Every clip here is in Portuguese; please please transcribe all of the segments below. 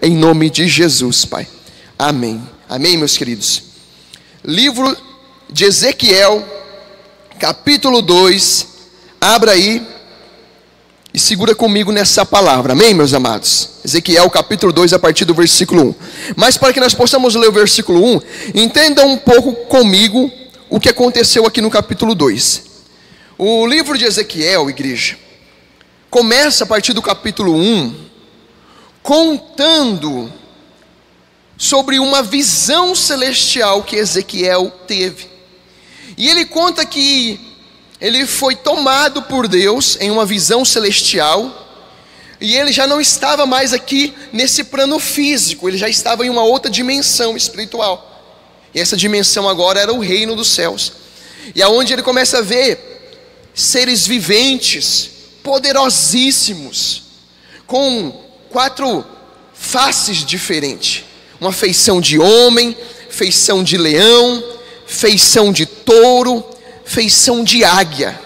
em nome de Jesus, Pai. Amém. Amém, meus queridos. Livro de Ezequiel, capítulo 2. Abra aí e segura comigo nessa palavra. Amém, meus amados? Ezequiel, capítulo 2, a partir do versículo 1. Mas para que nós possamos ler o versículo 1, entenda um pouco comigo o que aconteceu aqui no capítulo 2. O livro de Ezequiel, igreja, começa a partir do capítulo 1, contando sobre uma visão celestial que Ezequiel teve. E ele conta que ele foi tomado por Deus em uma visão celestial, e ele já não estava mais aqui nesse plano físico, ele já estava em uma outra dimensão espiritual. E essa dimensão agora era o reino dos céus. E aonde ele começa a ver seres viventes, poderosíssimos, com 4 faces diferentes. Uma feição de homem, feição de leão, feição de touro, feição de águia.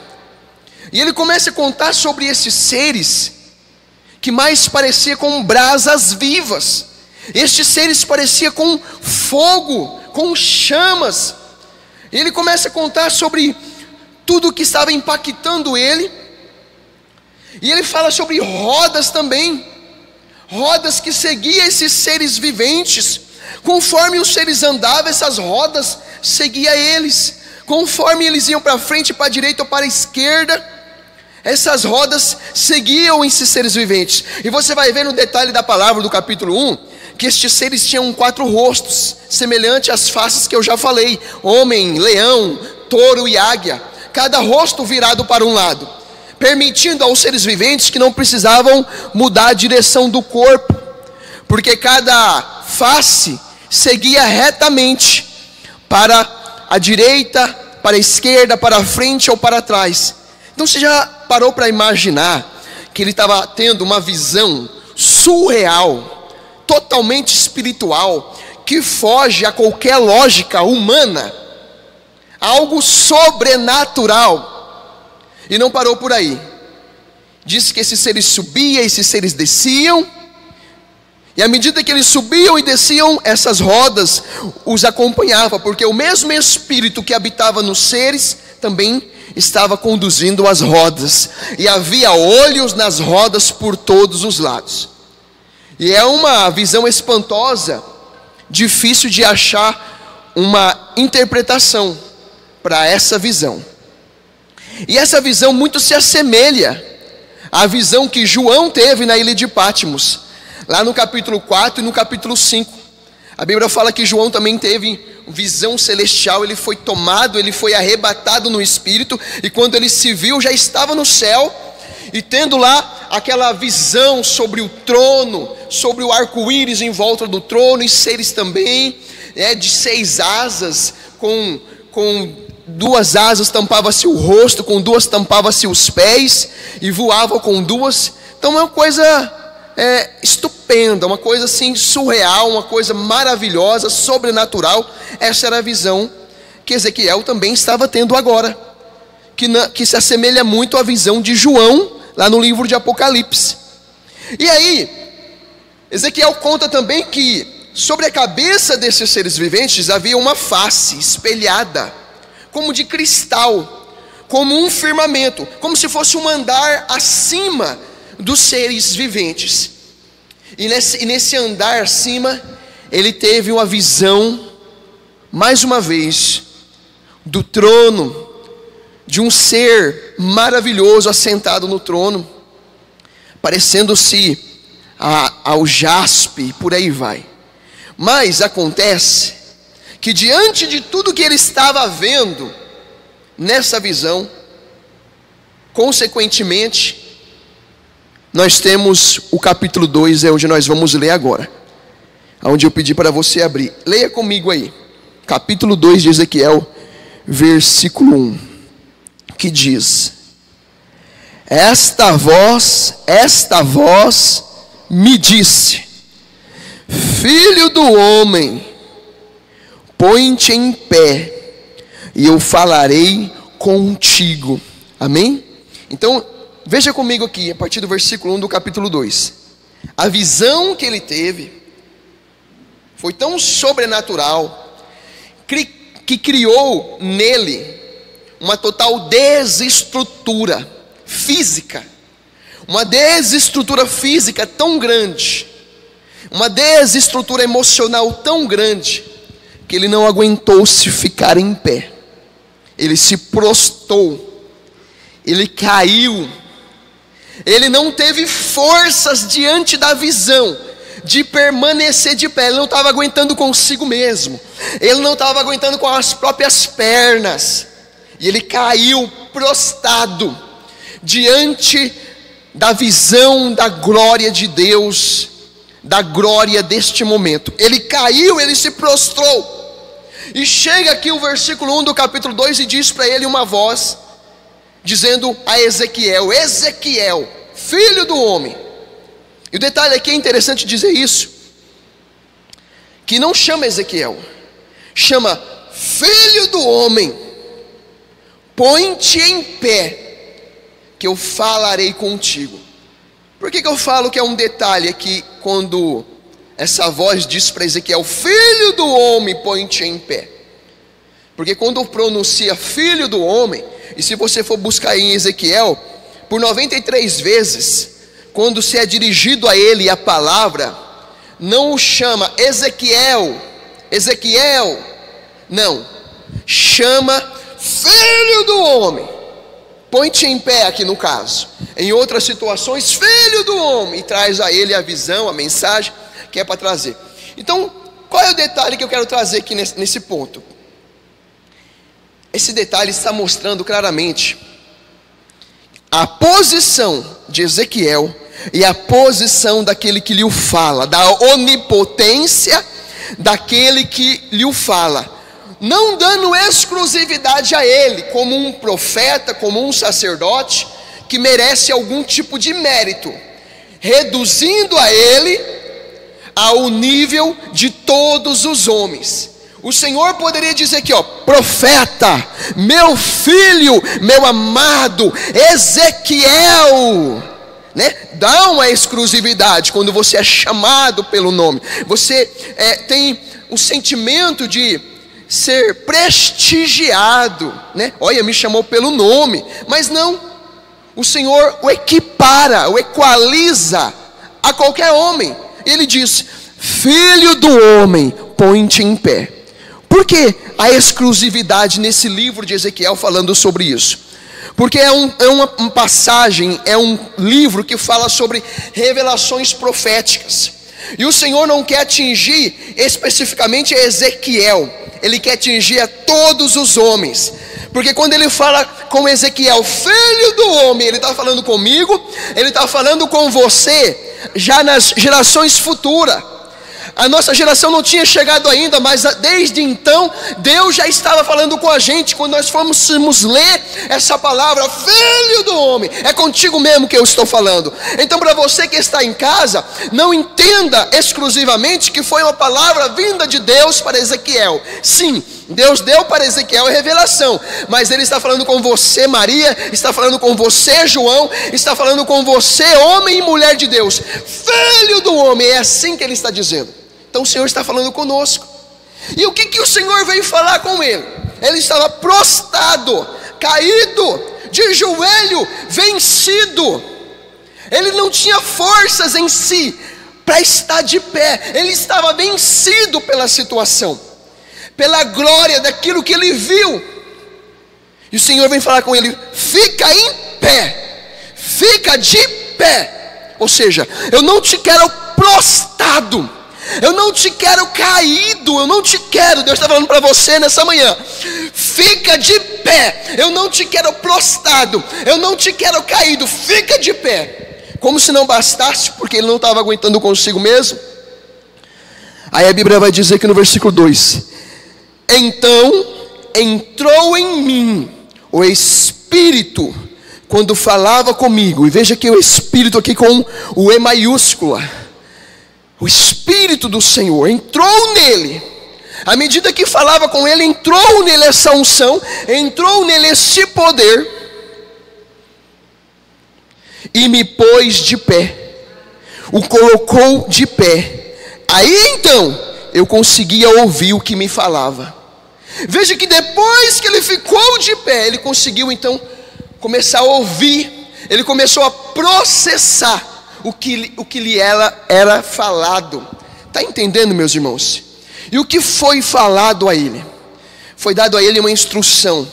E ele começa a contar sobre esses seres que mais parecia com brasas vivas. Estes seres pareciam com fogo, com chamas. E ele começa a contar sobre tudo que estava impactando ele. E ele fala sobre rodas também, rodas que seguiam esses seres viventes. Conforme os seres andavam, essas rodas seguiam eles. Conforme eles iam para frente, para a direita ou para a esquerda, essas rodas seguiam esses seres viventes. E você vai ver no detalhe da palavra do capítulo 1, que estes seres tinham 4 rostos, semelhante às faces que eu já falei: homem, leão, touro e águia. Cada rosto virado para um lado, permitindo aos seres viventes que não precisavam mudar a direção do corpo, porque cada face seguia retamente para a direita, para a esquerda, para a frente ou para trás. Então você já parou para imaginar que ele estava tendo uma visão surreal, totalmente espiritual, que foge a qualquer lógica humana, algo sobrenatural. E não parou por aí. Diz que esses seres subiam, esses seres desciam, e à medida que eles subiam e desciam, essas rodas os acompanhavam, porque o mesmo Espírito que habitava nos seres também estava conduzindo as rodas, e havia olhos nas rodas por todos os lados. E é uma visão espantosa, difícil de achar uma interpretação para essa visão. E essa visão muito se assemelha à visão que João teve na ilha de Patmos, lá no capítulo 4 e no capítulo 5. A Bíblia fala que João também teve visão celestial. Ele foi tomado, ele foi arrebatado no Espírito, e quando ele se viu, já estava no céu, e tendo lá aquela visão sobre o trono, sobre o arco-íris em volta do trono, e seres também, de 6 asas, com 2 asas tampava-se o rosto, com 2 tampava-se os pés, e voava com 2. Então é uma coisa estupenda, uma coisa assim surreal, uma coisa maravilhosa, sobrenatural. Essa era a visão que Ezequiel também estava tendo agora, que se assemelha muito à visão de João, lá no livro de Apocalipse. E aí, Ezequiel conta também que sobre a cabeça desses seres viventes havia uma face espelhada, como de cristal, como um firmamento, como se fosse um andar acima dos seres viventes. E nesse andar acima, ele teve uma visão, mais uma vez, do trono, de um ser maravilhoso assentado no trono, parecendo-se ao jaspe, por aí vai. Mas acontece que diante de tudo que ele estava vendo nessa visão, consequentemente, nós temos o capítulo 2, é onde nós vamos ler agora, onde eu pedi para você abrir. Leia comigo aí, capítulo 2 de Ezequiel, versículo 1, que diz: Esta voz me disse: Filho do homem, põe-te em pé, e eu falarei contigo. Amém? Então, veja comigo aqui, a partir do versículo 1 do capítulo 2. A visão que ele teve foi tão sobrenatural que criou nele uma total desestrutura física. Uma desestrutura física tão grande, uma desestrutura emocional tão grande, que ele não aguentou se ficar em pé. Ele se prostrou, ele caiu, ele não teve forças diante da visão de permanecer de pé. Ele não estava aguentando consigo mesmo, ele não estava aguentando com as próprias pernas, e ele caiu prostrado diante da visão da glória de Deus, da glória deste momento. Ele caiu, ele se prostrou. E chega aqui o versículo 1 do capítulo 2 e diz para ele uma voz, dizendo a Ezequiel: Ezequiel, filho do homem. E o detalhe aqui é interessante dizer isso, que não chama Ezequiel, chama filho do homem, põe-te em pé, que eu falarei contigo. Por que eu falo que é um detalhe aqui, quando essa voz diz para Ezequiel: filho do homem, põe-te em pé? Porque quando pronuncia filho do homem, e se você for buscar em Ezequiel, por 93 vezes, quando se é dirigido a ele a palavra, não o chama Ezequiel, Ezequiel, não, chama filho do homem, põe-te em pé aqui no caso. Em outras situações, filho do homem, e traz a ele a visão, a mensagem que é para trazer. Então, qual é o detalhe que eu quero trazer aqui nesse ponto? Esse detalhe está mostrando claramente a posição de Ezequiel e a posição daquele que lhe fala, da onipotência daquele que lhe fala, não dando exclusividade a ele como um profeta, como um sacerdote que merece algum tipo de mérito, reduzindo a ele ao nível de todos os homens. O Senhor poderia dizer aqui, profeta, meu filho, meu amado Ezequiel, né? Dá uma exclusividade quando você é chamado pelo nome. Você tem um sentimento de ser prestigiado, né? Olha, me chamou pelo nome. Mas não, o Senhor o equipara, o equaliza a qualquer homem. Ele diz: filho do homem, põe-te em pé. Por que a exclusividade nesse livro de Ezequiel falando sobre isso? Porque é uma passagem, é um livro que fala sobre revelações proféticas. E o Senhor não quer atingir especificamente Ezequiel, Ele quer atingir a todos os homens. Porque quando Ele fala com Ezequiel, filho do homem, Ele está falando comigo, Ele está falando com você, já nas gerações futuras. A nossa geração não tinha chegado ainda, mas desde então Deus já estava falando com a gente. Quando nós fomos ler essa palavra, filho do homem, é contigo mesmo que eu estou falando. Então, para você que está em casa, não entenda exclusivamente que foi uma palavra vinda de Deus para Ezequiel. Sim, Deus deu para Ezequiel a revelação, mas Ele está falando com você, Maria, está falando com você, João, está falando com você, homem e mulher de Deus, filho do homem. É assim que Ele está dizendo. Então o Senhor está falando conosco. E o que o Senhor veio falar com ele? Ele estava prostrado, caído, de joelho, vencido. Ele não tinha forças em si para estar de pé. Ele estava vencido pela situação, pela glória daquilo que ele viu. E o Senhor vem falar com ele: fica em pé, fica de pé. Ou seja, eu não te quero prostrado, eu não te quero caído, eu não te quero. Deus está falando para você nessa manhã: fica de pé. Eu não te quero prostrado, eu não te quero caído, fica de pé. Como se não bastasse, porque ele não estava aguentando consigo mesmo. Aí a Bíblia vai dizer que no versículo 2: então entrou em mim o Espírito quando falava comigo. E veja que o Espírito aqui com o E maiúscula. O Espírito do Senhor entrou nele. À medida que falava com ele, entrou nele essa unção, entrou nele esse poder, e me pôs de pé. o colocou de pé. Aí então eu conseguia ouvir o que me falava. Veja que depois que ele ficou de pé, ele conseguiu então começar a ouvir. Ele começou a processar o que lhe era falado. Está entendendo, meus irmãos? E o que foi falado a ele? Foi dado a ele uma instrução,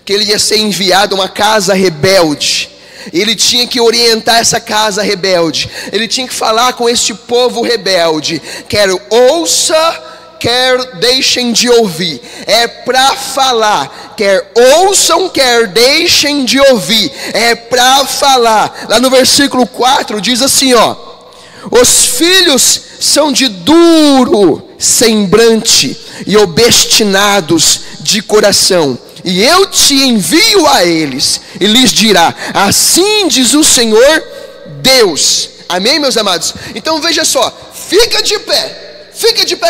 que ele ia ser enviado a uma casa rebelde. Ele tinha que orientar essa casa rebelde. Ele tinha que falar com este povo rebelde. Quer ouça, quer deixem de ouvir. É para falar. Quer ouçam, quer deixem de ouvir. É para falar. Lá no versículo 4 diz assim, ó: os filhos são de duro semblante e obstinados de coração, e eu te envio a eles, e lhes dirá: assim diz o Senhor Deus. Amém, meus amados? Então veja só, fica de pé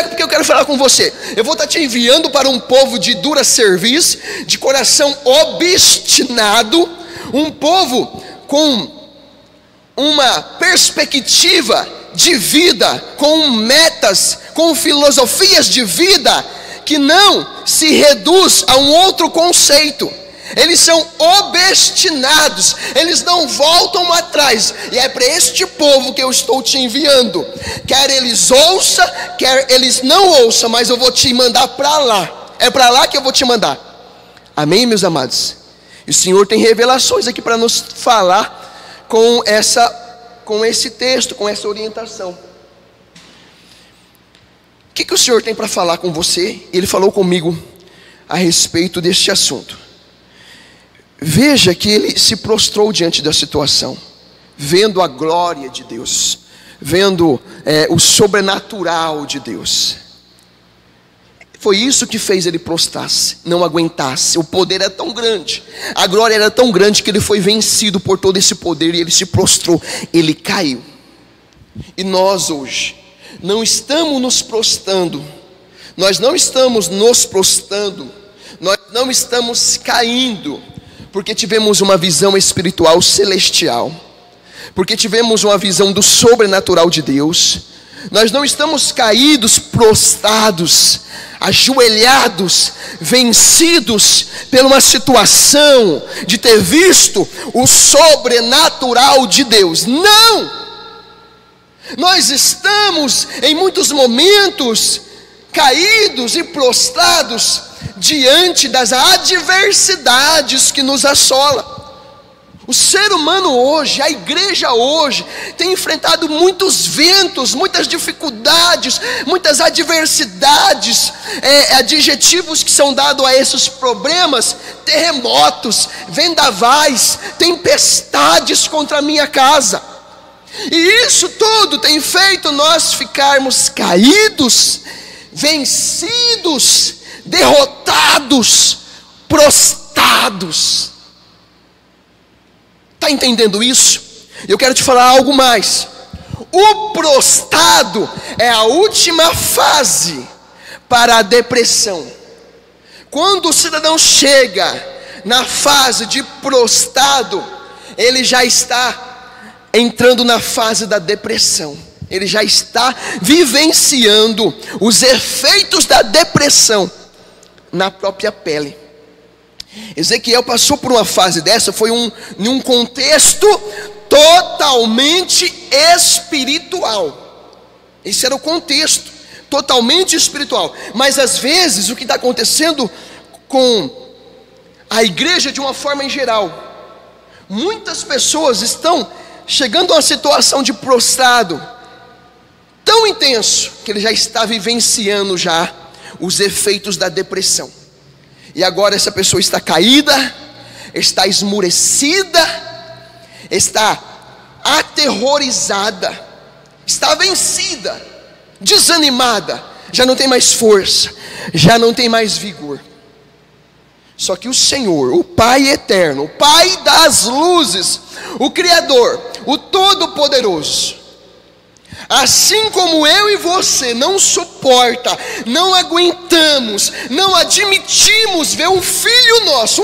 porque eu quero falar com você. Eu vou estar te enviando para um povo de dura cerviz, de coração obstinado, um povo com uma perspectiva de vida, com metas, com filosofias de vida que não se reduz a um outro conceito. Eles são obstinados, eles não voltam atrás. E é para este povo que eu estou te enviando. Quer eles ouçam, quer eles não ouçam, mas eu vou te mandar para lá. É para lá que eu vou te mandar. Amém, meus amados? E o Senhor tem revelações aqui para nos falar com esse texto, com essa orientação. O que o Senhor tem para falar com você? Ele falou comigo a respeito deste assunto. Veja que ele se prostrou diante da situação, vendo a glória de Deus, vendo o sobrenatural de Deus. Foi isso que fez ele prostrar-se, não aguentasse. O poder era tão grande, a glória era tão grande, que ele foi vencido por todo esse poder e ele se prostrou, ele caiu. E nós hoje não estamos nos prostrando, nós não estamos nos prostrando, nós não estamos caindo, porque tivemos uma visão espiritual celestial, porque tivemos uma visão do sobrenatural de Deus. Nós não estamos caídos, prostrados, ajoelhados, vencidos por uma situação de ter visto o sobrenatural de Deus. Não! Nós estamos em muitos momentos caídos e prostrados diante das adversidades que nos assolam. O ser humano hoje, a igreja hoje, tem enfrentado muitos ventos, muitas dificuldades, muitas adversidades, adjetivos que são dados a esses problemas: terremotos, vendavais, tempestades contra a minha casa. E isso tudo tem feito nós ficarmos caídos, vencidos, derrotados, prostrados. Está entendendo isso? Eu quero te falar algo mais. O prostrado é a última fase para a depressão. Quando o cidadão chega na fase de prostrado, ele já está entrando na fase da depressão. Ele já está vivenciando os efeitos da depressão na própria pele. Ezequiel passou por uma fase dessa, foi num contexto totalmente espiritual. Esse era o contexto, totalmente espiritual. Mas às vezes o que está acontecendo com a igreja de uma forma em geral, muitas pessoas estão chegando a uma situação de prostrado tão intenso, que ele já está vivenciando já os efeitos da depressão. E agora essa pessoa está caída, está esmurecida, está aterrorizada, está vencida, desanimada, já não tem mais força, já não tem mais vigor. Só que o Senhor, o Pai eterno, o Pai das luzes, o Criador, o Todo-Poderoso, assim como eu e você não suporta, não aguentamos, não admitimos ver um filho nosso,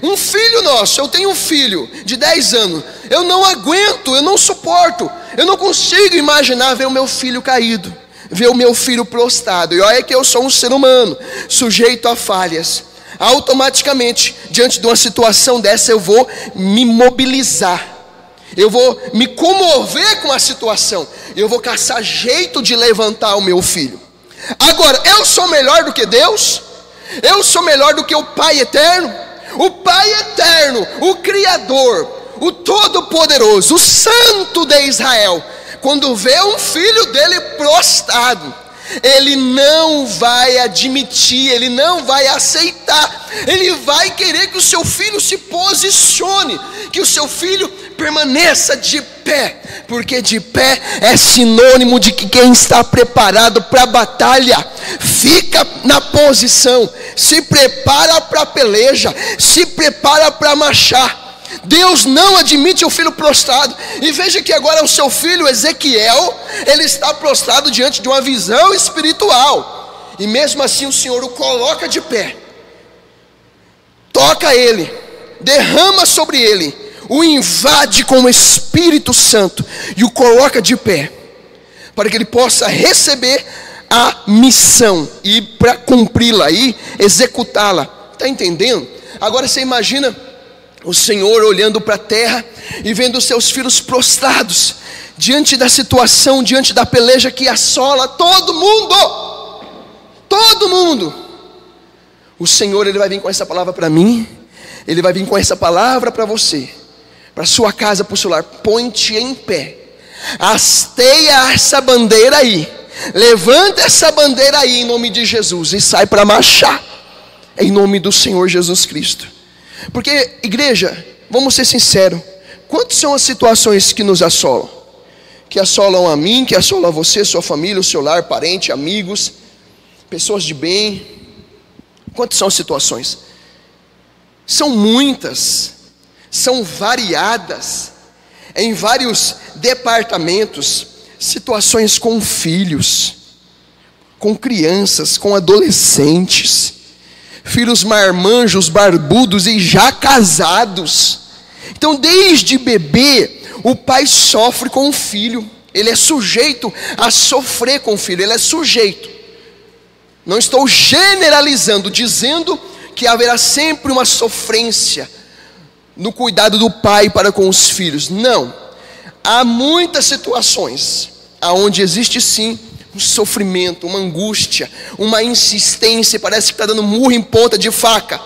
Um filho nosso, eu tenho um filho de 10 anos, eu não aguento, eu não suporto, eu não consigo imaginar ver o meu filho caído, ver o meu filho prostrado. E olha que eu sou um ser humano, sujeito a falhas. Automaticamente, diante de uma situação dessa, eu vou me mobilizar, eu vou me comover com a situação, eu vou caçar jeito de levantar o meu filho. Agora, eu sou melhor do que Deus? Eu sou melhor do que o Pai eterno? O Pai eterno, o Criador, o Todo-Poderoso, o Santo de Israel, quando vê um filho dele prostrado, ele não vai admitir, ele não vai aceitar, ele vai querer que o seu filho se posicione, que o seu filho permaneça de pé, porque de pé é sinônimo de que quem está preparado para a batalha fica na posição, se prepara para a peleja, se prepara para marchar. Deus não admite o filho prostrado. E veja que agora o seu filho Ezequiel, ele está prostrado diante de uma visão espiritual, e mesmo assim o Senhor o coloca de pé, toca ele, derrama sobre ele, o invade com o Espírito Santo e o coloca de pé, para que ele possa receber a missão e para cumpri-la e executá-la. Está entendendo? Agora você imagina o Senhor olhando para a terra e vendo os seus filhos prostrados diante da situação, diante da peleja que assola todo mundo. Todo mundo. O Senhor, ele vai vir com essa palavra para mim, ele vai vir com essa palavra para você, para sua casa, para o seu lar. Põe-te em pé, hasteia essa bandeira aí, levanta essa bandeira aí em nome de Jesus e sai para marchar em nome do Senhor Jesus Cristo. Porque, igreja, vamos ser sinceros, quantas são as situações que nos assolam? Que assolam a mim, que assolam a você, sua família, o seu lar, parente, amigos, pessoas de bem. Quantas são as situações? São muitas, são variadas, em vários departamentos. Situações com filhos, com crianças, com adolescentes, filhos marmanjos, barbudos e já casados. Então, desde bebê, o pai sofre com o filho, ele é sujeito a sofrer com o filho, ele é sujeito. Não estou generalizando, dizendo que haverá sempre uma sofrência no cuidado do pai para com os filhos. Não, há muitas situações aonde existe sim um sofrimento, uma angústia, uma insistência, parece que está dando murro em ponta de faca.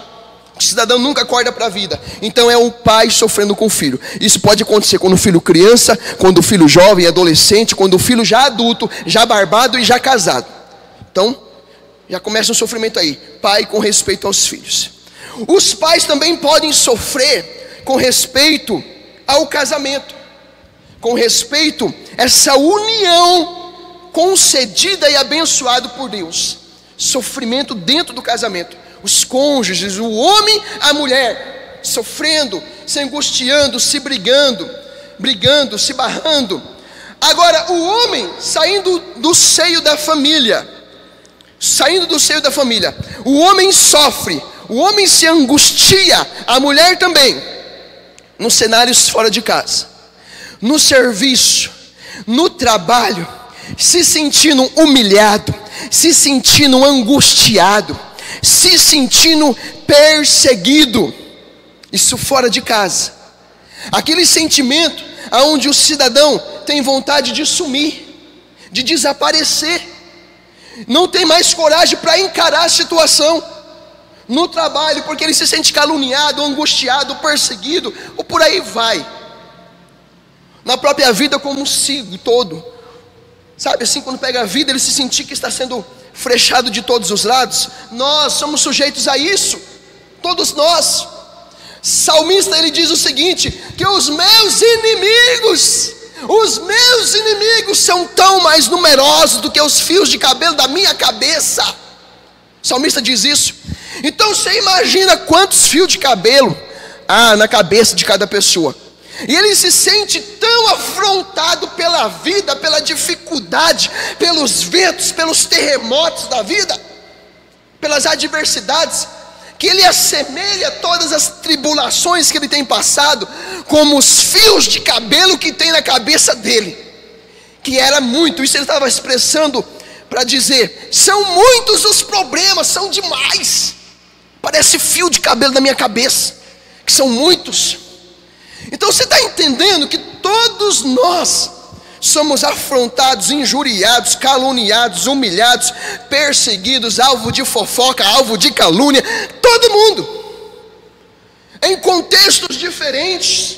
O cidadão nunca acorda para a vida. Então é o pai sofrendo com o filho. Isso pode acontecer quando o filho criança, quando o filho jovem, adolescente, quando o filho já adulto, já barbado e já casado. Então já começa um sofrimento aí. Pai com respeito aos filhos. Os pais também podem sofrer com respeito ao casamento, com respeito a essa união concedida e abençoado por Deus. Sofrimento dentro do casamento. Os cônjuges, o homem, a mulher, sofrendo, se angustiando, se brigando, se barrando. Agora, o homem saindo do seio da família, o homem sofre, o homem se angustia, a mulher também, nos cenários fora de casa, no serviço, no trabalho, se sentindo humilhado, se sentindo angustiado, se sentindo perseguido. Isso fora de casa. Aquele sentimento onde o cidadão tem vontade de sumir, de desaparecer, não tem mais coragem para encarar a situação. No trabalho, porque ele se sente caluniado, angustiado, perseguido, ou por aí vai. Na própria vida como um ciclo todo. Sabe assim, quando pega a vida, ele se sentir que está sendo frechado de todos os lados. Nós somos sujeitos a isso, todos nós. Salmista, ele diz o seguinte, que os meus inimigos são tão mais numerosos do que os fios de cabelo da minha cabeça. O salmista diz isso. Então você imagina quantos fios de cabelo há na cabeça de cada pessoa. E ele se sente tão afrontado pela vida, pela dificuldade, pelos ventos, pelos terremotos da vida, pelas adversidades, que ele assemelha todas as tribulações que ele tem passado como os fios de cabelo que tem na cabeça dele, que era muito. Isso ele estava expressando para dizer: são muitos os problemas, são demais, parece fio de cabelo na minha cabeça, que são muitos. Então você está entendendo que todos nós somos afrontados, injuriados, caluniados, humilhados, perseguidos, alvo de fofoca, alvo de calúnia, todo mundo, em contextos diferentes.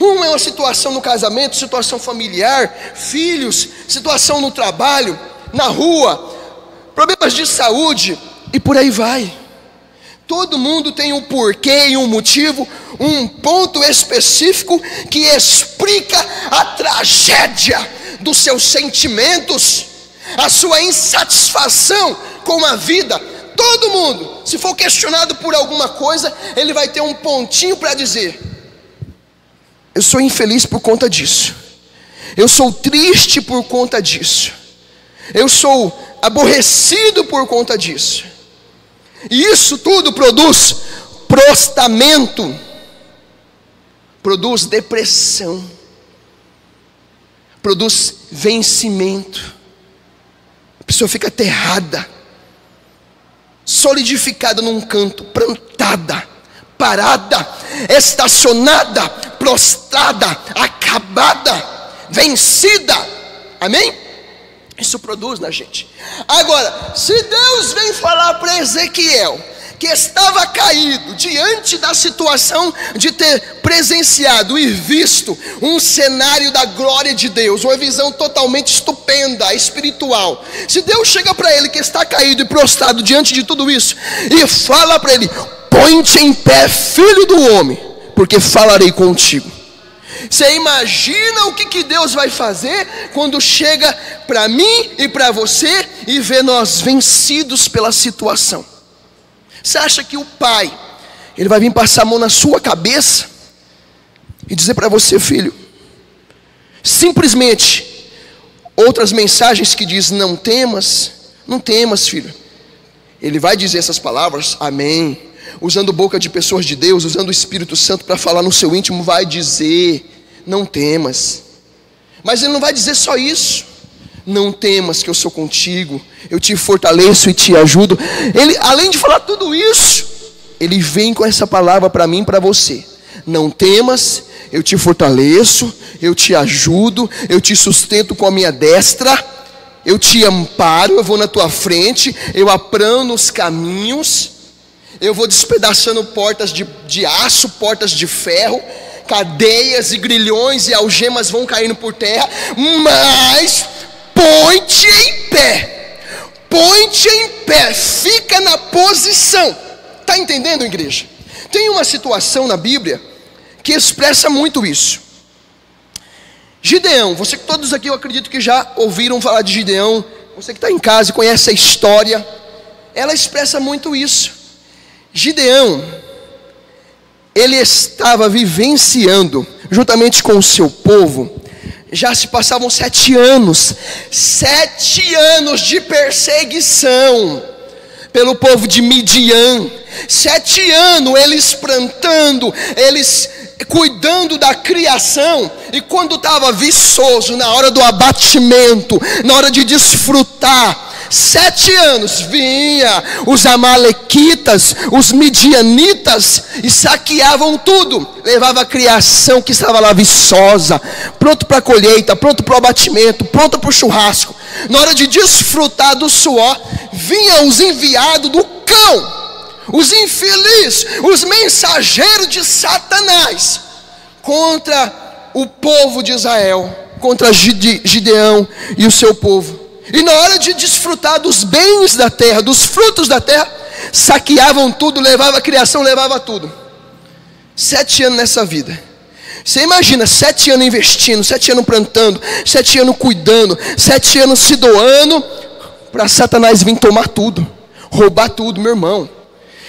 Um é uma situação no casamento, situação familiar, filhos, situação no trabalho, na rua, problemas de saúde e por aí vai. Todo mundo tem um porquê e um motivo, um ponto específico que explica a tragédia dos seus sentimentos, a sua insatisfação com a vida. Todo mundo, se for questionado por alguma coisa, ele vai ter um pontinho para dizer: eu sou infeliz por conta disso, eu sou triste por conta disso, eu sou aborrecido por conta disso. E isso tudo produz prostamento, produz depressão, produz vencimento. A pessoa fica aterrada, solidificada num canto, plantada, parada, estacionada, prostrada, acabada, vencida. Amém? Isso produz na gente. Agora, se Deus vem falar para Ezequiel, que estava caído diante da situação de ter presenciado e visto um cenário da glória de Deus, uma visão totalmente estupenda, espiritual. Se Deus chega para ele que está caído e prostrado diante de tudo isso, e fala para ele: põe-te em pé, filho do homem, porque falarei contigo. Você imagina o que Deus vai fazer quando chega para mim e para você e vê nós vencidos pela situação? Você acha que o pai, ele vai vir passar a mão na sua cabeça e dizer para você: filho, simplesmente outras mensagens que diz não temas, filho? Ele vai dizer essas palavras, amém, usando boca de pessoas de Deus, usando o Espírito Santo para falar no seu íntimo, vai dizer: não temas. Mas ele não vai dizer só isso: não temas, que eu sou contigo, eu te fortaleço e te ajudo. Ele, além de falar tudo isso, ele vem com essa palavra para mim e para você: não temas, eu te fortaleço, eu te ajudo, eu te sustento com a minha destra, eu te amparo, eu vou na tua frente, eu aprano os caminhos, eu vou despedaçando portas de aço, portas de ferro, cadeias e grilhões e algemas vão caindo por terra. Mas põe-te em pé, põe-te em pé, fica na posição. Está entendendo, igreja? Tem uma situação na Bíblia que expressa muito isso. Gideão, você que todos aqui eu acredito que já ouviram falar de Gideão, você que está em casa e conhece a história, ela expressa muito isso. Gideão, ele estava vivenciando, juntamente com o seu povo, já se passavam 7 anos de perseguição pelo povo de Midian. 7 anos eles plantando, eles cuidando da criação, e quando estava viçoso, na hora do abatimento, na hora de desfrutar, 7 anos, vinha os amalequitas, os midianitas, e saqueavam tudo, levava a criação que estava lá viçosa, pronto para a colheita, pronto para o abatimento, pronto para o churrasco. Na hora de desfrutar do suor, vinha os enviados do cão, os infelizes, os mensageiros de Satanás, contra o povo de Israel, contra Gideão e o seu povo. E na hora de desfrutar dos bens da terra, dos frutos da terra, saqueavam tudo, levava a criação, levava tudo. 7 anos nessa vida. Você imagina, 7 anos investindo, 7 anos plantando, 7 anos cuidando, 7 anos se doando, para Satanás vir tomar tudo, roubar tudo, meu irmão.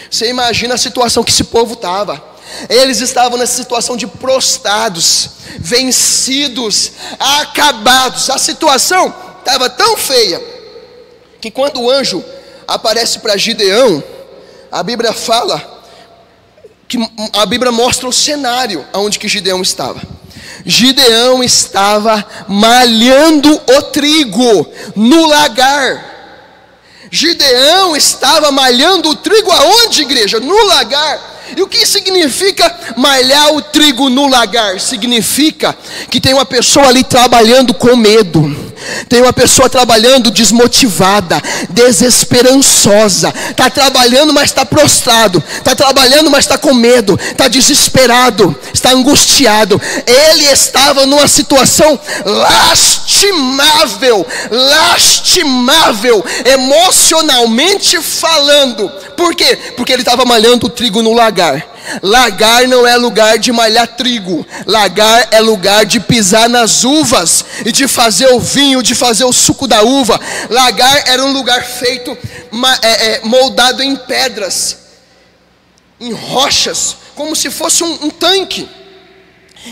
Você imagina a situação que esse povo estava. Eles estavam nessa situação de prostrados, vencidos, acabados. A situação estava tão feia que quando o anjo aparece para Gideão, a Bíblia fala, que a Bíblia mostra o cenário onde que Gideão estava. Gideão estava malhando o trigo no lagar. Gideão estava malhando o trigo aonde, igreja? No lagar. E o que significa malhar o trigo no lagar? Significa que tem uma pessoa ali trabalhando com medo. Tem uma pessoa trabalhando desmotivada, desesperançosa. Está trabalhando, mas está prostrado. Está trabalhando, mas está com medo. Está desesperado, está angustiado. Ele estava numa situação lastimável, emocionalmente falando. Por quê? Porque ele estava malhando o trigo no lagar. Lagar não é lugar de malhar trigo. Lagar é lugar de pisar nas uvas e de fazer o vinho, de fazer o suco da uva. Lagar era um lugar feito, moldado em pedras, em rochas, como se fosse um tanque.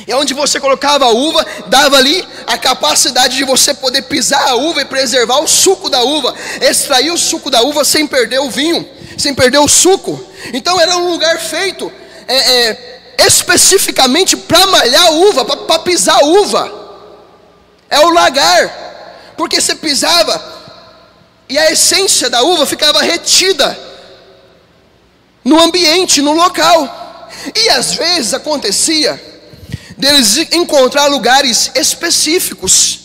É onde você colocava a uva, dava ali a capacidade de você poder pisar a uva e preservar o suco da uva, extrair o suco da uva sem perder o vinho, sem perder o suco. Então era um lugar feito especificamente para malhar a uva, para pisar a uva. É o lagar, porque você pisava e a essência da uva ficava retida no ambiente, no local. E às vezes acontecia deles encontrar lugares específicos,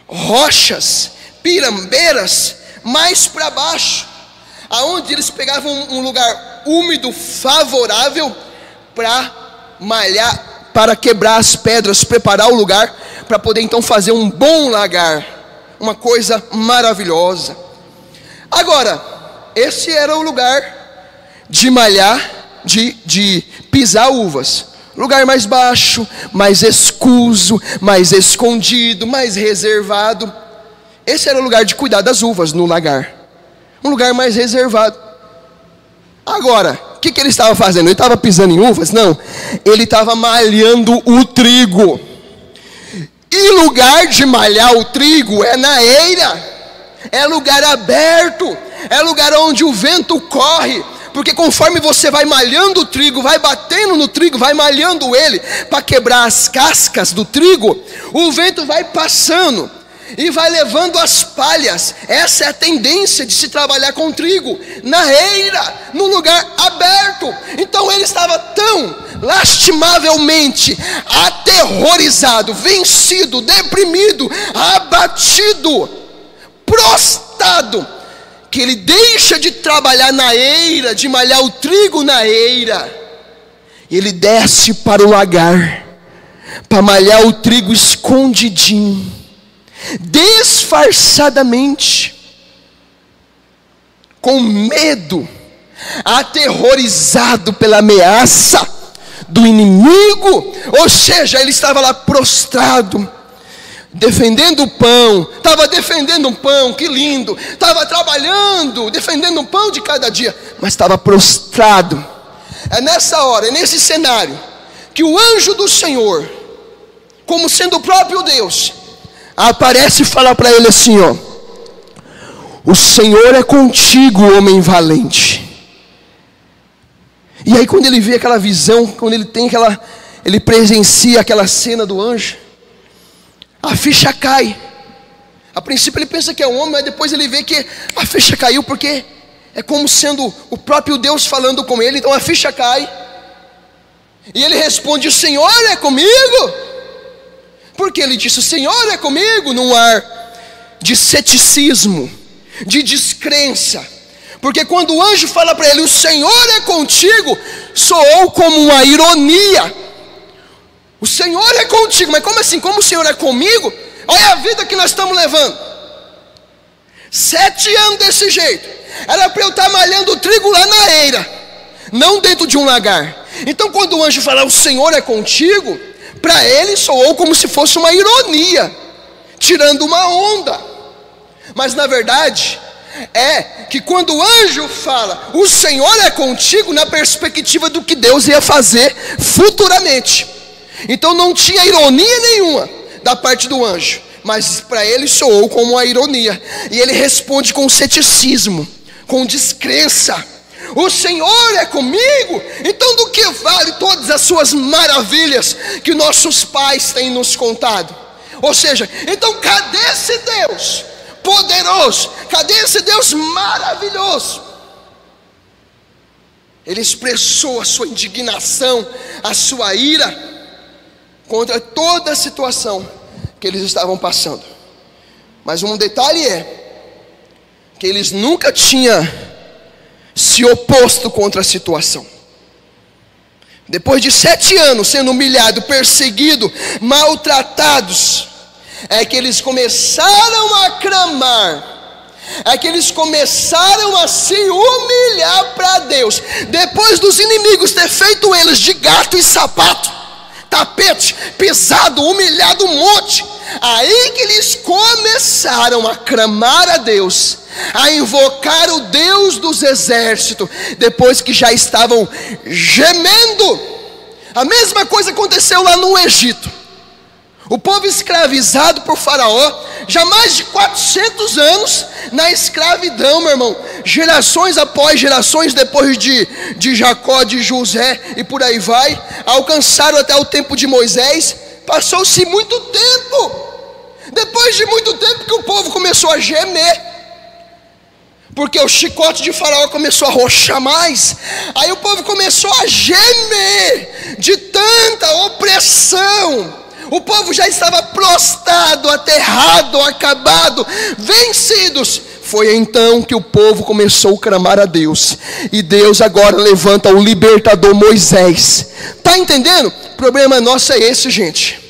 rochas, pirambeiras, mais para baixo, aonde eles pegavam um lugar úmido, favorável, para malhar, para quebrar as pedras, preparar o lugar, para poder então fazer um bom lagar, uma coisa maravilhosa. Agora, esse era o lugar de malhar, de pisar uvas. Lugar mais baixo, mais escuso, mais escondido, mais reservado. Esse era o lugar de cuidar das uvas no lagar. Um lugar mais reservado. Agora, o que ele estava fazendo? Ele estava pisando em uvas? Não. Ele estava malhando o trigo. E lugar de malhar o trigo é na eira. É lugar aberto. É lugar onde o vento corre. Porque conforme você vai malhando o trigo, vai batendo no trigo, vai malhando ele para quebrar as cascas do trigo, o vento vai passando e vai levando as palhas. Essa é a tendência de se trabalhar com trigo, na eira, no lugar aberto. Então ele estava tão lastimavelmente aterrorizado, vencido, deprimido, abatido, prostrado, que ele deixa de trabalhar na eira, de malhar o trigo na eira, e ele desce para o lagar, para malhar o trigo escondidinho, disfarçadamente, com medo, aterrorizado pela ameaça do inimigo. Ou seja, ele estava lá prostrado, defendendo o pão, estava defendendo um pão, que lindo, estava trabalhando, defendendo um pão de cada dia, mas estava prostrado. É nessa hora, é nesse cenário, que o anjo do Senhor, como sendo o próprio Deus, aparece e fala para ele assim, ó: o Senhor é contigo, homem valente. E aí quando ele vê aquela visão, quando ele tem ele presencia aquela cena do anjo, a ficha cai. A princípio ele pensa que é um homem, mas depois ele vê que a ficha caiu, porque é como sendo o próprio Deus falando com ele. Então a ficha cai, e ele responde: o Senhor é comigo. Porque ele disse: o Senhor é comigo, num ar de ceticismo, de descrença. Porque quando o anjo fala para ele: o Senhor é contigo, soou como uma ironia. O Senhor é contigo, mas como assim? Como o Senhor é comigo? Olha a vida que nós estamos levando. 7 anos desse jeito. Era para eu estar malhando o trigo lá na eira, não dentro de um lagar. Então quando o anjo fala: o Senhor é contigo, para ele soou como se fosse uma ironia, tirando uma onda. Mas na verdade é que quando o anjo fala: o Senhor é contigo, na perspectiva do que Deus ia fazer futuramente. Então não tinha ironia nenhuma da parte do anjo, mas para ele soou como uma ironia. E ele responde com ceticismo, com descrença. o Senhor é comigo, então do que vale todas as suas maravilhas que nossos pais têm nos contado? Ou seja, então cadê esse Deus poderoso? Cadê esse Deus maravilhoso? Ele expressou a sua indignação, a sua ira contra toda a situação que eles estavam passando. Mas um detalhe é que eles nunca tinham se oposto contra a situação. Depois de 7 anos sendo humilhados, perseguidos, maltratados, é que eles começaram a clamar, é que eles começaram a se humilhar para Deus. Depois dos inimigos ter feito eles de gato e sapato, tapete, pisado, humilhado um monte, aí que eles começaram a clamar a Deus, a invocar o Deus dos exércitos, depois que já estavam gemendo. A mesma coisa aconteceu lá no Egito. O povo escravizado por Faraó, já mais de 400 anos na escravidão, meu irmão. Gerações após gerações, depois de Jacó, de José e por aí vai, alcançaram até o tempo de Moisés. Passou-se muito tempo. Depois de muito tempo que o povo começou a gemer, porque o chicote de Faraó começou a roxar mais. Aí o povo começou a gemer de tanta opressão. O povo já estava prostrado, aterrado, acabado, vencidos. Foi então que o povo começou a clamar a Deus. E Deus agora levanta o libertador Moisés. Está entendendo? O problema nosso é esse, gente.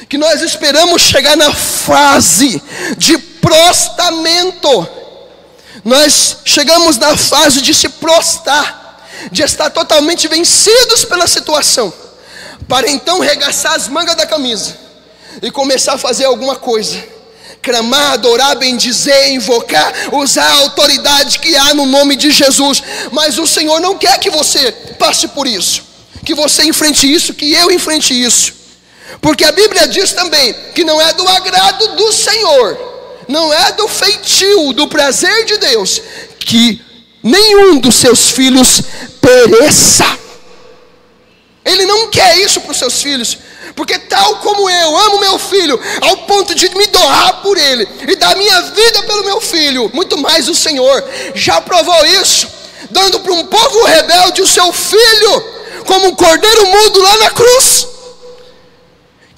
Que nós esperamos chegar na fase de prostamento. Nós chegamos na fase de se prostrar, de estar totalmente vencidos pela situação, para então regaçar as mangas da camisa e começar a fazer alguma coisa, clamar, adorar, bendizer, invocar, usar a autoridade que há no nome de Jesus. Mas o Senhor não quer que você passe por isso, que você enfrente isso, que eu enfrente isso, porque a Bíblia diz também que não é do agrado do Senhor, não é do feitio, do prazer de Deus, que nenhum dos seus filhos pereça. Ele não quer isso para os seus filhos, porque tal como eu amo meu filho, ao ponto de me doar por ele, e dar minha vida pelo meu filho, muito mais o Senhor já provou isso, dando para um povo rebelde o seu filho, como um cordeiro mudo lá na cruz.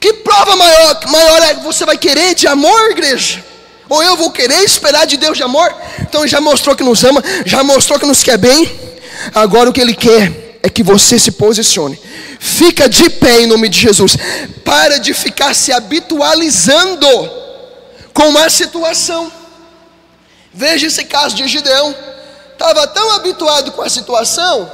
Que prova maior é que você vai querer de amor, igreja? Ou eu vou querer esperar de Deus de amor? Então ele já mostrou que nos ama, já mostrou que nos quer bem. Agora o que ele quer é que você se posicione. Fica de pé em nome de Jesus. Para de ficar se habitualizando com a situação. Veja esse caso de Gideão. Estava tão habituado com a situação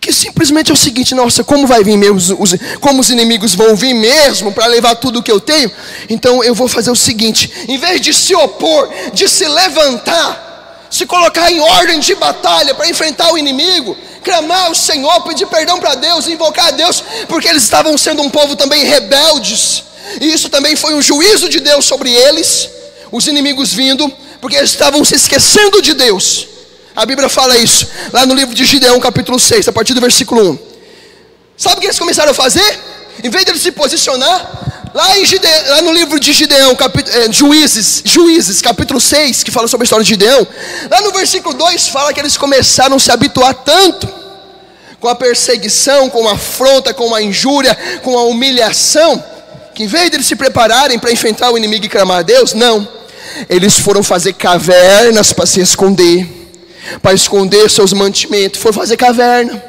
que simplesmente é o seguinte: nossa, como vai vir mesmo, como os inimigos vão vir mesmo para levar tudo o que eu tenho? Então eu vou fazer o seguinte: em vez de se opor, de se levantar, se colocar em ordem de batalha para enfrentar o inimigo, clamar ao Senhor, pedir perdão para Deus, invocar a Deus, porque eles estavam sendo um povo também rebeldes, e isso também foi um juízo de Deus sobre eles, os inimigos vindo, porque eles estavam se esquecendo de Deus. A Bíblia fala isso, lá no livro de Gideão, capítulo 6, a partir do versículo 1. Sabe o que eles começaram a fazer? Em vez de eles se posicionar, lá no livro de Gideão, Juízes, capítulo 6, que fala sobre a história de Gideão, lá no versículo 2, fala que eles começaram a se habituar tanto com a perseguição, com a afronta, com a injúria, com a humilhação, que em vez de eles se prepararem para enfrentar o inimigo e clamar a Deus, não, eles foram fazer cavernas para se esconder, para esconder seus mantimentos. Foi fazer caverna,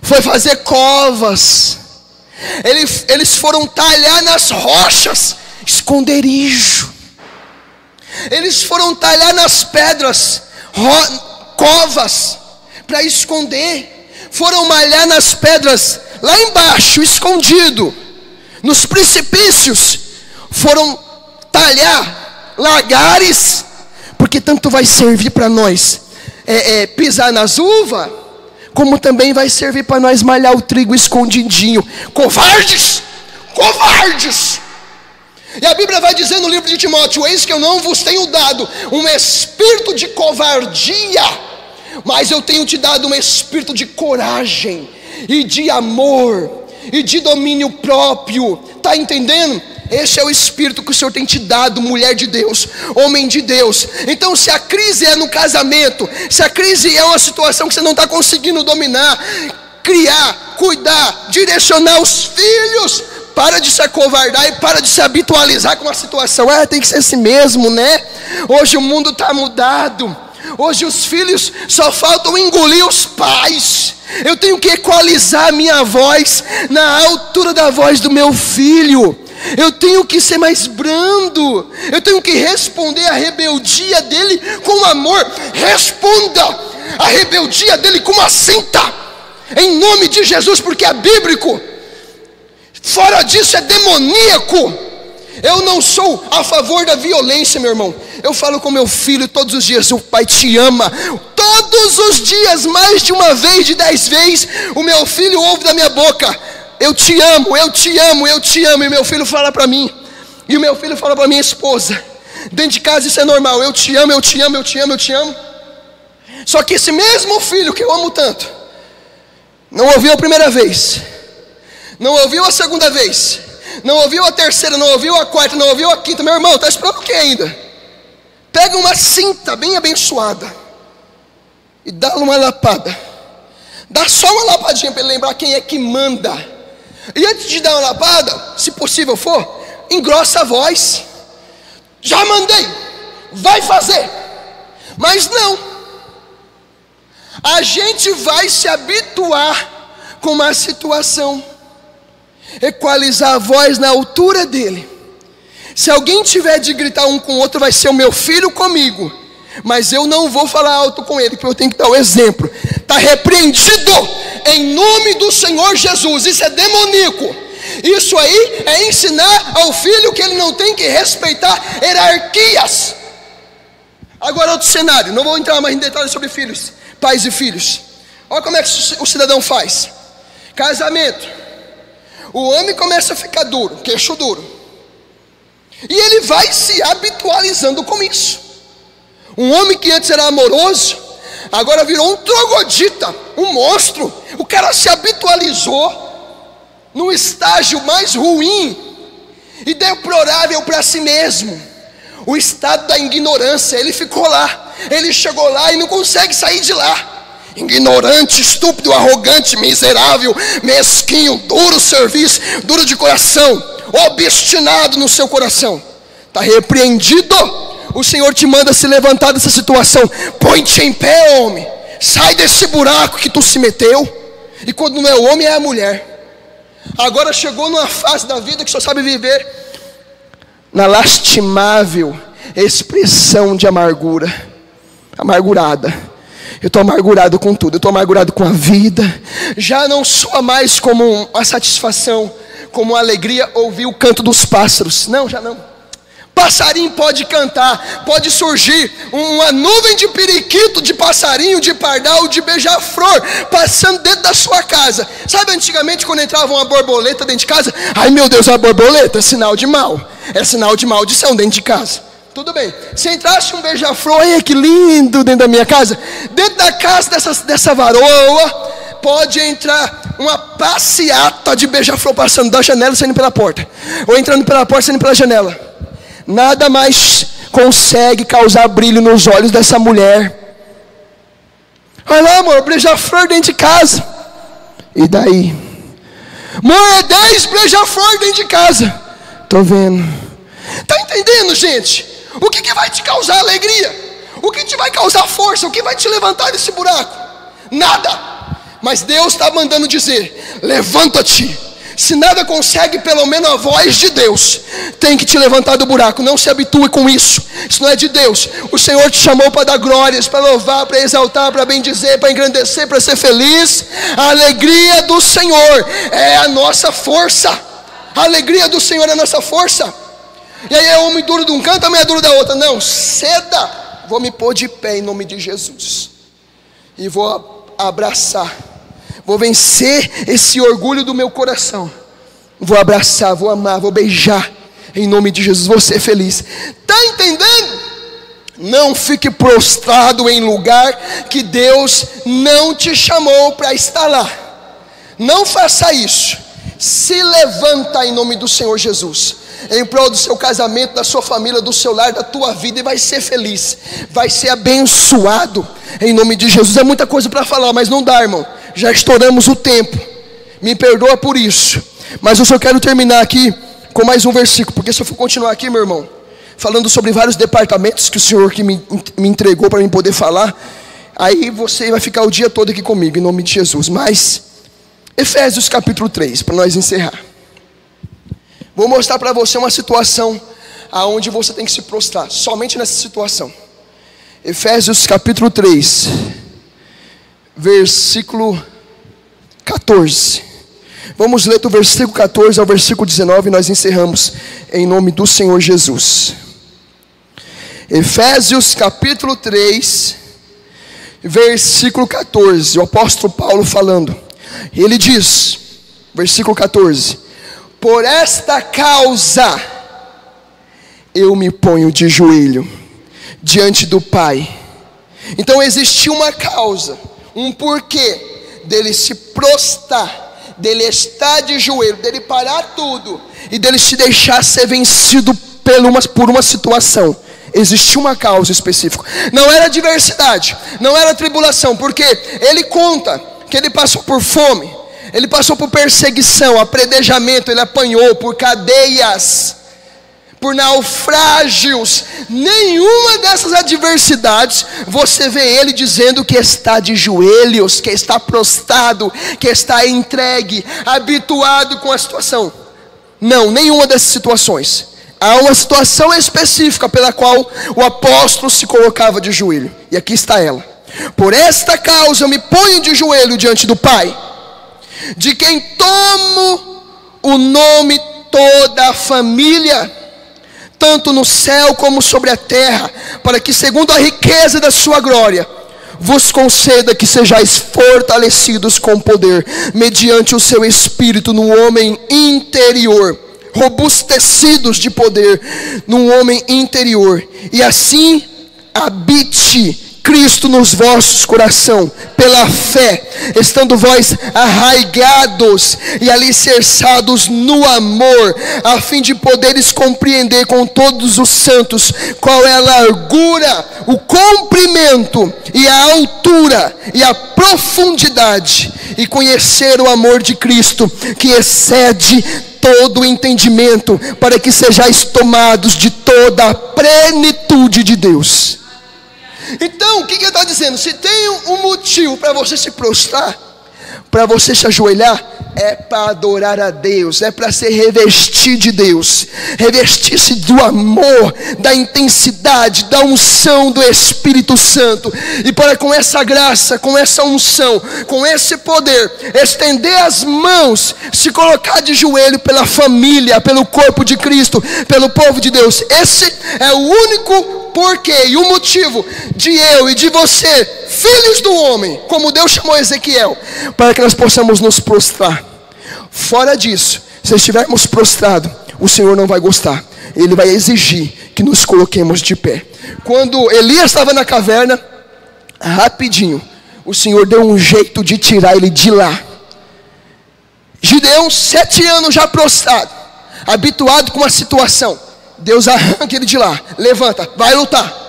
foi fazer covas, eles foram talhar nas rochas esconderijo, eles foram talhar nas pedras covas para esconder, foram malhar nas pedras lá embaixo, escondido, nos precipícios, foram talhar lagares, porque tanto vai servir para nós pisar nas uvas, como também vai servir para nós malhar o trigo escondidinho. Covardes, covardes. E a Bíblia vai dizer no livro de Timóteo: eis que eu não vos tenho dado um espírito de covardia, mas eu tenho te dado um espírito de coragem, e de amor, e de domínio próprio. Está entendendo? Esse é o espírito que o Senhor tem te dado, mulher de Deus, homem de Deus. Então, se a crise é no casamento, se a crise é uma situação que você não está conseguindo dominar, criar, cuidar, direcionar os filhos, para de se acovardar e para de se habitualizar com a situação. Tem que ser assim mesmo, né? Hoje o mundo está mudado. Hoje os filhos só faltam engolir os pais. Eu tenho que equalizar a minha voz na altura da voz do meu filho. Eu tenho que ser mais brando. Eu tenho que responder a rebeldia dele com amor. Responda a rebeldia dele com uma cinta, em nome de Jesus, porque é bíblico. Fora disso é demoníaco. Eu não sou a favor da violência, meu irmão. Eu falo com meu filho todos os dias: o pai te ama. Todos os dias, mais de uma vez, de 10 vezes, o meu filho ouve da minha boca: eu te amo, eu te amo, eu te amo. E meu filho fala para mim, e o meu filho fala para minha esposa. Dentro de casa isso é normal: eu te amo, eu te amo, eu te amo, eu te amo. Só que esse mesmo filho que eu amo tanto, não ouviu a primeira vez, não ouviu a segunda vez, não ouviu a terceira, não ouviu a quarta, não ouviu a quinta. Meu irmão, está esperando o que ainda? Pega uma cinta bem abençoada e dá-lhe uma lapada. Dá só uma lapadinha para ele lembrar quem é que manda. E antes de dar uma lapada, se possível for, engrossa a voz. Já mandei, vai fazer. Mas não, a gente vai se habituar com uma situação, equalizar a voz na altura dele. Se alguém tiver de gritar um com o outro, vai ser o meu filho comigo, mas eu não vou falar alto com ele, porque eu tenho que dar o exemplo. Está repreendido em nome do Senhor Jesus. Isso é demoníaco. Isso aí é ensinar ao filho que ele não tem que respeitar hierarquias. Agora outro cenário, não vou entrar mais em detalhes sobre filhos, pais e filhos. Olha como é que o cidadão faz. Casamento, o homem começa a ficar duro, queixo duro, e ele vai se habitualizando com isso. Um homem que antes era amoroso, agora virou um troglodita, um monstro. O cara se habitualizou no estágio mais ruim e deplorável para si mesmo, o estado da ignorância. Ele ficou lá, ele chegou lá e não consegue sair de lá. Ignorante, estúpido, arrogante, miserável, mesquinho, duro serviço, duro de coração, obstinado no seu coração. Está repreendido. O Senhor te manda se levantar dessa situação. Põe-te em pé, homem. Sai desse buraco que tu se meteu. E quando não é o homem, é a mulher. Agora chegou numa fase da vida que só sabe viver na lastimável expressão de amargura. Amargurada. Eu estou amargurado com tudo, eu estou amargurado com a vida. Já não soa mais como uma satisfação, como uma alegria ouvir o canto dos pássaros. Não, já não. Passarinho pode cantar, pode surgir uma nuvem de periquito, de passarinho, de pardal, de beija-flor passando dentro da sua casa. Sabe antigamente quando entrava uma borboleta dentro de casa? Ai meu Deus, a borboleta é sinal de mal, é sinal de maldição dentro de casa. Tudo bem, se entrasse um beija-flor, olha que lindo dentro da minha casa. Dentro da casa dessa varoa pode entrar uma passeata de beija-flor passando da janela, saindo pela porta, ou entrando pela porta, saindo pela janela. Nada mais consegue causar brilho nos olhos dessa mulher. Olha lá, amor, beija-flor dentro de casa. E daí? Amor, 10 beija-flor dentro de casa. Tô vendo. Tá entendendo, gente? O que vai te causar alegria? O que te vai causar força? O que vai te levantar desse buraco? Nada. Mas Deus está mandando dizer: levanta-te. Se nada consegue, pelo menos a voz de Deus tem que te levantar do buraco. Não se habitue com isso. Isso não é de Deus. O Senhor te chamou para dar glórias, para louvar, para exaltar, para bendizer, para engrandecer, para ser feliz. A alegria do Senhor é a nossa força. A alegria do Senhor é a nossa força. E aí é homem duro de um canto, a mulher duro da outra. Não, ceda. Vou me pôr de pé em nome de Jesus e vou abraçar. Vou vencer esse orgulho do meu coração. Vou abraçar, vou amar, vou beijar em nome de Jesus, você é feliz. Está entendendo? Não fique prostrado em lugar que Deus não te chamou para estar lá. Não faça isso. Se levanta em nome do Senhor Jesus, em prol do seu casamento, da sua família, do seu lar, da tua vida, e vai ser feliz, vai ser abençoado em nome de Jesus. É muita coisa para falar, mas não dá, irmão. Já estouramos o tempo, me perdoa por isso. Mas eu só quero terminar aqui com mais um versículo, porque se eu for continuar aqui, meu irmão, falando sobre vários departamentos que o Senhor que me entregou para mim poder falar, aí você vai ficar o dia todo aqui comigo, em nome de Jesus. Mas Efésios capítulo 3, para nós encerrar. Vou mostrar para você uma situação aonde você tem que se prostrar, somente nessa situação. Efésios capítulo 3, versículo 14. Vamos ler do versículo 14 ao versículo 19 e nós encerramos em nome do Senhor Jesus. Efésios capítulo 3, versículo 14, o apóstolo Paulo falando. Ele diz, versículo 14: por esta causa eu me ponho de joelho diante do Pai. Então existia uma causa, um porquê dele se prostrar, dele estar de joelho, dele parar tudo e dele se deixar ser vencido por uma situação. Existia uma causa específica. Não era adversidade, não era tribulação, porque ele conta que ele passou por fome, ele passou por perseguição, apredejamento, ele apanhou por cadeias, por naufrágios. Nenhuma dessas adversidades você vê ele dizendo que está de joelhos, que está prostrado, que está entregue, habituado com a situação. Não, nenhuma dessas situações. Há uma situação específica pela qual o apóstolo se colocava de joelho, e aqui está ela: por esta causa eu me ponho de joelho diante do Pai, de quem tomo o nome toda a família, tanto no céu como sobre a terra, para que segundo a riqueza da sua glória vos conceda que sejais fortalecidos com poder, mediante o seu Espírito no homem interior, robustecidos de poder no homem interior, e assim habite Cristo nos vossos corações, pela fé, estando vós arraigados e alicerçados no amor, a fim de poderes compreender com todos os santos qual é a largura, o comprimento e a altura e a profundidade, e conhecer o amor de Cristo, que excede todo o entendimento, para que sejais tomados de toda a plenitude de Deus. Então, o que ele está dizendo? Se tem um motivo para você se prostrar, para você se ajoelhar, é para adorar a Deus, é para ser revestir de Deus, revestir-se do amor, da intensidade, da unção do Espírito Santo, e para com essa graça, com essa unção, com esse poder, estender as mãos, se colocar de joelho pela família, pelo corpo de Cristo, pelo povo de Deus. Esse é o único porquê e o motivo de eu e de você, filhos do homem, como Deus chamou Ezequiel, para que nós possamos nos prostrar. Fora disso, se estivermos prostrados, o Senhor não vai gostar. Ele vai exigir que nos coloquemos de pé. Quando Elias estava na caverna, rapidinho, o Senhor deu um jeito de tirar ele de lá. Gideão, 7 anos já prostrado, habituado com a situação, Deus arranca ele de lá, levanta, vai lutar.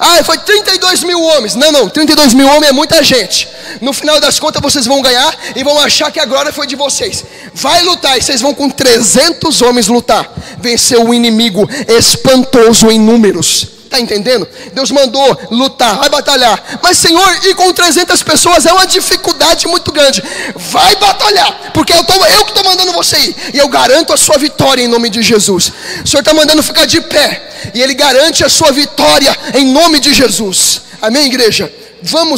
Ah, foi 32 mil homens. Não, 32 mil homens é muita gente. No final das contas vocês vão ganhar e vão achar que a glória foi de vocês. Vai lutar, e vocês vão com 300 homens lutar. Venceu um inimigo espantoso em números. Está entendendo? Deus mandou lutar, vai batalhar. Mas Senhor, ir com 300 pessoas é uma dificuldade muito grande. Vai batalhar, porque eu que estou mandando você ir. E eu garanto a sua vitória em nome de Jesus. O Senhor está mandando ficar de pé, e Ele garante a sua vitória em nome de Jesus. Amém, igreja? Vamos.